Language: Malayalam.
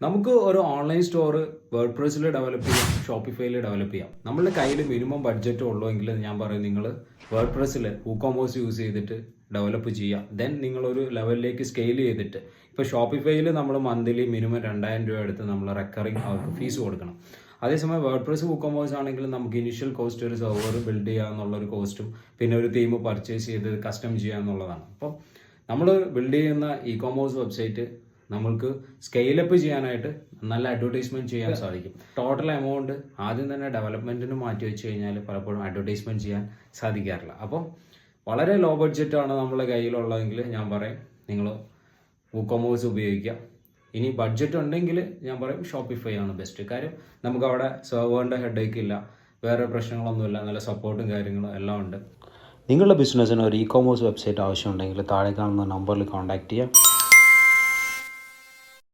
നമുക്ക് ഒരു ഓൺലൈൻ സ്റ്റോർ വേർഡ്പ്രസ്സിൽ ഡെവലപ്പ് ചെയ്യാം, ഷോപ്പിഫൈയിൽ ഡെവലപ്പ് ചെയ്യാം. നമ്മളുടെ കയ്യിൽ മിനിമം ബഡ്ജറ്റ് ഉള്ളൂ എങ്കിൽ ഞാൻ പറയും നിങ്ങൾ വേർഡ്പ്രസ്സിൽ WooCommerce യൂസ് ചെയ്തിട്ട് ഡെവലപ്പ് ചെയ്യുക. ദെൻ നിങ്ങളൊരു ലെവലിലേക്ക് സ്കെയിൽ ചെയ്തിട്ട് ഇപ്പോൾ ഷോപ്പിഫൈയിൽ നമ്മൾ മന്ത്ലി മിനിമം 2000 രൂപ എടുത്ത് നമ്മൾ റെക്കറിങ് അവർക്ക് ഫീസ് കൊടുക്കണം. അതേസമയം വേർഡ്പ്രസ് WooCommerce ആണെങ്കിൽ നമുക്ക് ഇനിഷ്യൽ കോസ്റ്റ് ഒരു സെർവർ ബിൽഡ് ചെയ്യുക എന്നുള്ളൊരു കോസ്റ്റും പിന്നെ ഒരു തീം പർച്ചേസ് ചെയ്ത് കസ്റ്റം ചെയ്യുക എന്നുള്ളതാണ്. അപ്പോൾ നമ്മൾ ബിൽഡ് ചെയ്യുന്ന ഇ-കോമേഴ്സ് വെബ്സൈറ്റ് നമ്മൾക്ക് സ്കെയിലപ്പ് ചെയ്യാനായിട്ട് നല്ല അഡ്വർടൈസ്മെന്റ് ചെയ്യാൻ സാധിക്കും. ടോട്ടൽ എമൗണ്ട് ആദ്യം തന്നെ ഡെവലപ്മെന്റിന് മാറ്റി വെച്ച് കഴിഞ്ഞാൽ പലപ്പോഴും അഡ്വർടൈസ്മെന്റ് ചെയ്യാൻ സാധിക്കാറില്ല. അപ്പം വളരെ ലോ ബഡ്ജറ്റാണ് നമ്മളെ കയ്യിലുള്ളതെങ്കിൽ ഞാൻ പറയും നിങ്ങൾ WooCommerce ഉപയോഗിക്കുക. ഇനി ബഡ്ജറ്റ് ഉണ്ടെങ്കിൽ ഞാൻ പറയും ഷോപ്പിഫൈ ആണ് ബെസ്റ്റ്. കാര്യം നമുക്ക് അവിടെ സെർവറിൻ്റെ ഹെഡേക്ക് ഇല്ല, വേറെ പ്രശ്നങ്ങളൊന്നുമില്ല, നല്ല സപ്പോർട്ടും കാര്യങ്ങളും എല്ലാം ഉണ്ട്. നിങ്ങളുടെ ബിസിനസ്സിന് ഒരു ഇ-കോമേഴ്സ് വെബ്സൈറ്റ് ആവശ്യമുണ്ടെങ്കിൽ താഴെ കാണുന്ന നമ്പറിൽ കോൺടാക്റ്റ് ചെയ്യാം.